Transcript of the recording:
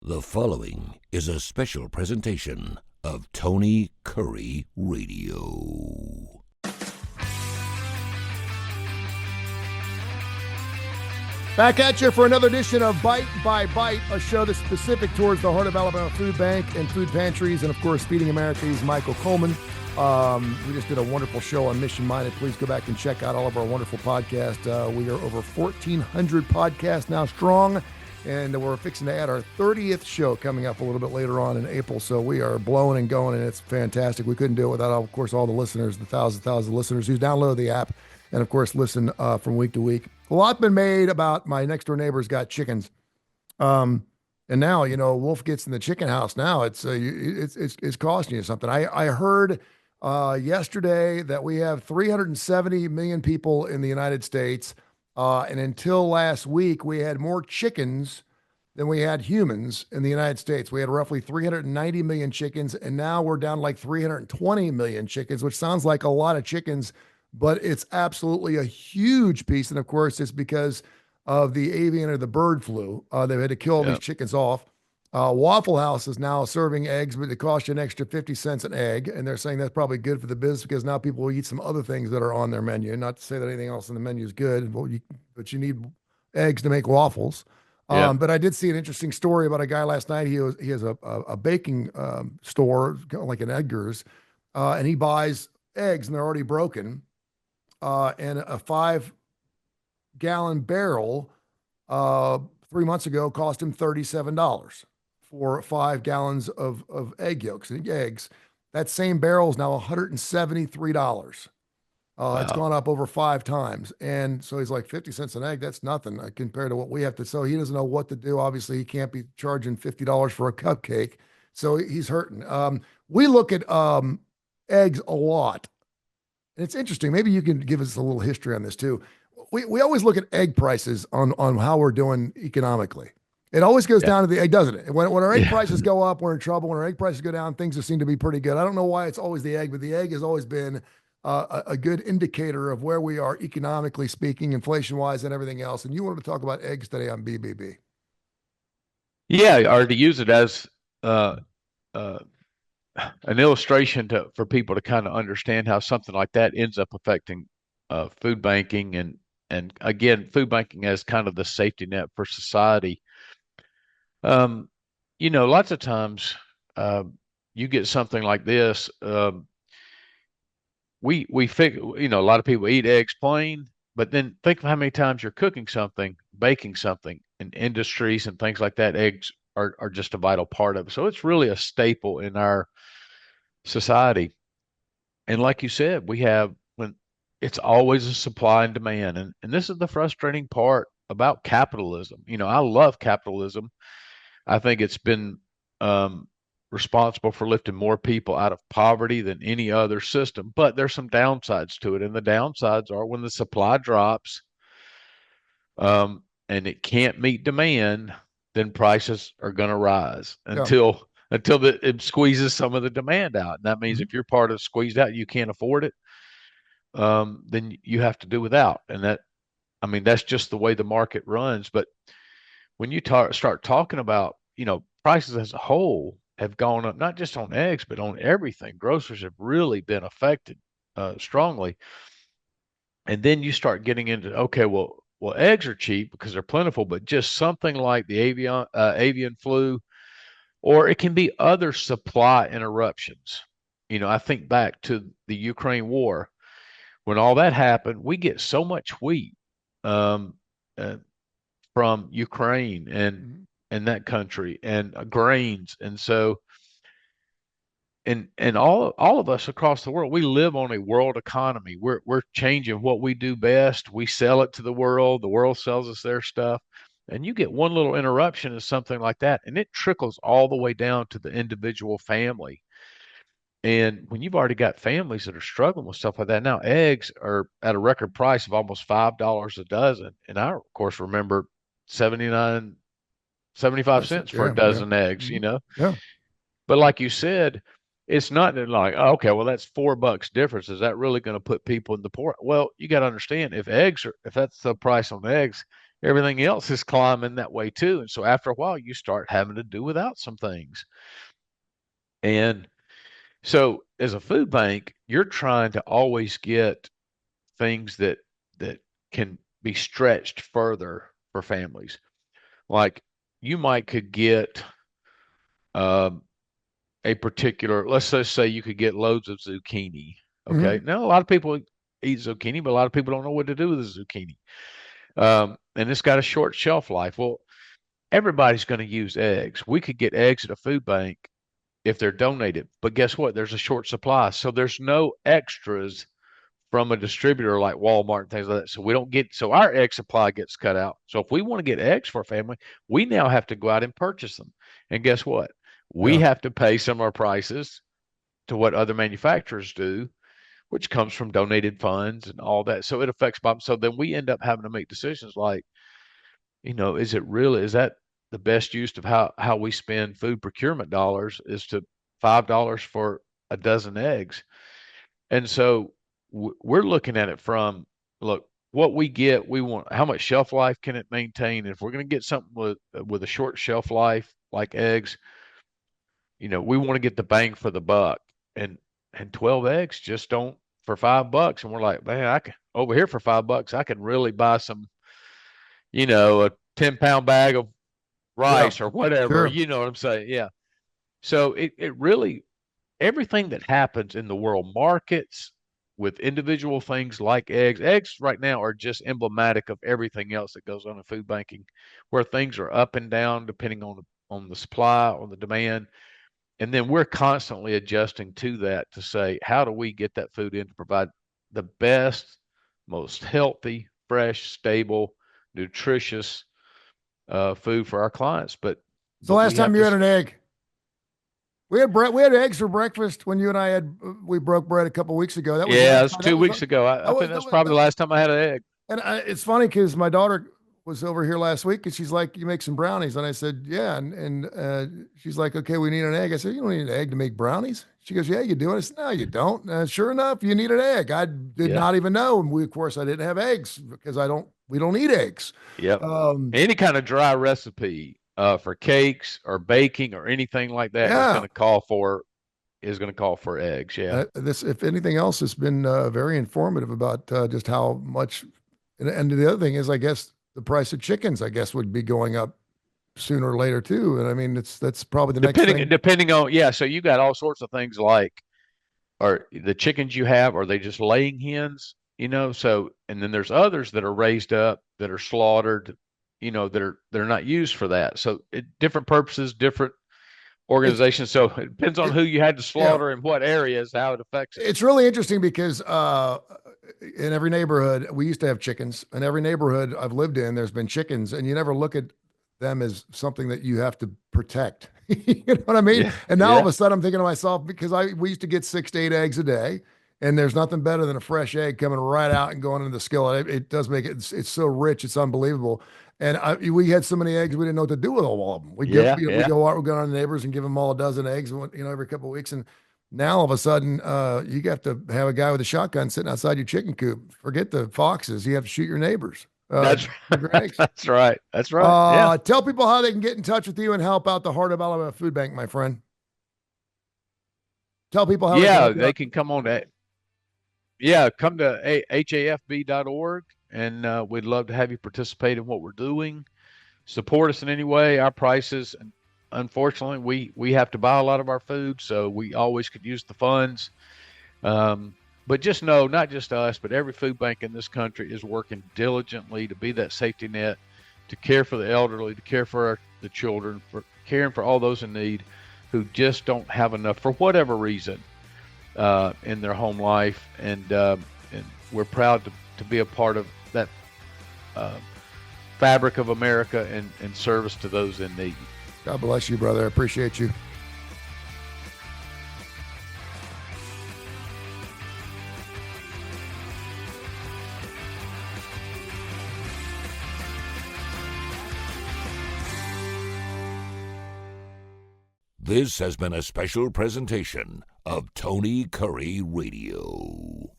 The following is a special presentation of Tony Kurre Radio. Back at you for another edition of Bite by Bite, a show that's specific towards the Heart of Alabama Food Bank and food pantries, and of course, Feeding America. He's Michael Coleman. We just did a wonderful show on Mission Minded. Please go back and check out all of our wonderful podcasts. We are over 1,400 podcasts now strong, and we're fixing to add our 30th show coming up a little bit later on in April. So we are blowing and going, and it's fantastic. We couldn't do it without, of course, all the listeners, the thousands of listeners who download the app and, of course, listen from week to week. A lot been made about my next door neighbor's got chickens. And now, Wolf gets in the chicken house. Now it's costing you something. I heard yesterday that we have 370 million people in the United States. And until last week, we had more chickens than we had humans in the United States. We had roughly 390 million chickens, and now we're down to like 320 million chickens, which sounds like a lot of chickens, but it's absolutely a huge piece. And of course, it's because of the avian or the bird flu. They had to kill these chickens off. Waffle House is now serving eggs, but it costs you an extra 50 cents an egg. And they're saying that's probably good for the business because now people will eat some other things that are on their menu. Not to say that anything else on the menu is good, but you need eggs to make waffles. But I did see an interesting story about a guy last night. He has a baking store, like an Edgar's, and he buys eggs and they're already broken. And a 5-gallon barrel 3 months ago cost him $37 for 5 gallons of egg yolks and eggs. That same barrel is now $173. Wow. It's gone up over 5 times. And so he's like, 50 cents an egg, that's nothing compared to what we have to. So he doesn't know what to do. Obviously, he can't be charging $50 for a cupcake. So he's hurting. We look at eggs a lot. And it's interesting. Maybe you can give us a little history on this too. We always look at egg prices on how we're doing economically. It always goes down to the egg, doesn't it? When our egg prices go up, we're in trouble. When our egg prices go down, things seem to be pretty good. I don't know why it's always the egg, but the egg has always been a good indicator of where we are economically speaking, inflation-wise and everything else. And you wanted to talk about eggs today on BBB. Yeah, or to use it as an illustration for people to kind of understand how something like that ends up affecting food banking and again, food banking as kind of the safety net for society. Lots of times you get something like this. We figure, a lot of people eat eggs plain, but then think of how many times you're cooking something, baking something in industries and things like that. Eggs are just a vital part of it. So it's really a staple in our society. And like you said, it's always a supply and demand. And this is the frustrating part about capitalism. I love capitalism. I think it's been responsible for lifting more people out of poverty than any other system. But there's some downsides to it. And the downsides are when the supply drops and it can't meet demand, then prices are going to rise until it squeezes some of the demand out. And that means if you're part of squeezed out, you can't afford it, then you have to do without. And that's just the way the market runs. But when you start talking about, prices as a whole have gone up, not just on eggs, but on everything. Grocers have really been affected strongly. And then you start getting into, eggs are cheap because they're plentiful, but just something like the avian flu, or it can be other supply interruptions. I think back to the Ukraine war. When all that happened, we get so much wheat from Ukraine and that country and grains. And so, and all of us across the world, we live on a world economy. We're changing what we do best. We sell it to the world. The world sells us their stuff. And you get one little interruption in something like that, and it trickles all the way down to the individual family. And when you've already got families that are struggling with stuff like that, now eggs are at a record price of almost $5 a dozen. And I, of course, remember 75 cents for a dozen eggs, Yeah. But like you said, it's not like, okay, well, that's $4 difference. Is that really going to put people in the poor? Well, you got to understand if that's the price on eggs, everything else is climbing that way too. And so after a while, you start having to do without some things. And so as a food bank, you're trying to always get things that can be stretched further for families. Like you might could get um, a particular, let's just say you could get loads of zucchini. Okay. Mm-hmm. Now, a lot of people eat zucchini, but a lot of people don't know what to do with the zucchini. And it's got a short shelf life. Well, everybody's going to use eggs. We could get eggs at a food bank if they're donated, but guess what? There's a short supply. So there's no extras from a distributor like Walmart and things like that. So we don't get, so our egg supply gets cut out. So if we want to get eggs for a family, we now have to go out and purchase them. And guess what? We Yeah. have to pay some of our prices to what other manufacturers do, which comes from donated funds and all that. So it affects bottom. So then we end up having to make decisions like, is it really, is that the best use of how we spend food procurement dollars is to $5 for a dozen eggs? And so we're looking at it from, look, what we get, we want, how much shelf life can it maintain? If we're going to get something with a short shelf life like eggs, we want to get the bang for the buck. And 12 eggs just don't for $5. And we're like, man, I can over here for $5, I can really buy some, a 10-pound bag of Yeah. rice or whatever, Sure. you know what I'm saying? Yeah. So it really, everything that happens in the world markets with individual things like eggs. Eggs right now are just emblematic of everything else that goes on in food banking, where things are up and down depending on the supply, on the demand. And then we're constantly adjusting to that to say, how do we get that food in to provide the best, most healthy, fresh, stable, nutritious food for our clients? But It's the we last have time you to. had an egg. We had eggs for breakfast when you and I we broke bread a couple weeks ago. That was Yeah, last it's time. That 2 weeks ago. I think that's probably the last time I had an egg. and it's funny because my daughter was over here last week and she's like, "You make some brownies?" And I said, "Yeah." And she's like, "Okay, we need an egg." I said, "You don't need an egg to make brownies." She goes, "Yeah, you do." And I said, "No, you don't." Sure enough, you need an egg. I did Yeah. not even know, and of course, I didn't have eggs because we don't eat eggs. Yep. Um, Any kind of dry recipe for cakes or baking or anything like that yeah. is going to call for eggs. Yeah. This, if anything else, has been very informative about just how much. And the other thing is, I guess the price of chickens, I guess, would be going up sooner or later too. And I mean, that's probably the next thing. Depending on, yeah. So you got all sorts of things like, are the chickens you have, are they just laying hens? So, and then there's others that are raised up that are slaughtered, they're not used for that. So different purposes, different It's organizations. So it depends on it, who you had to yeah, slaughter and what areas, how it affects it. it's really interesting because in every neighborhood we used to have chickens. In every neighborhood I've lived in, there's been chickens, and you never look at them as something that you have to protect. You know what I mean? Yeah. And now all of Yeah. a sudden I'm thinking to myself, because we used to get 6 to 8 eggs a day, and there's nothing better than a fresh egg coming right out and going into the skillet. It does make it's so rich, it's unbelievable. And we had so many eggs, we didn't know what to do with all of them. Yeah. We Yeah. go out, we go on the neighbors and give them all a dozen eggs, every couple of weeks. And now all of a sudden, you have to have a guy with a shotgun sitting outside your chicken coop. Forget the foxes; you have to shoot your neighbors. That's With your eggs. that's right. That's right. Yeah. Tell people how they can get in touch with you and help out the Heart of Alabama Food Bank, my friend. Tell people how they can Yeah. help you They out. can come on to, yeah, come to hafb.org, and we'd love to have you participate in what we're doing. Support us in any way. Our prices, unfortunately, we have to buy a lot of our food, so we always could use the funds. But just know, not just us, but every food bank in this country is working diligently to be that safety net, to care for the elderly, to care for the children, for caring for all those in need who just don't have enough for whatever reason in their home life. And we're proud to be a part of that uh, fabric of America and service to those in need. God bless you, brother. I appreciate you. This has been a special presentation of Tony Kurre Radio.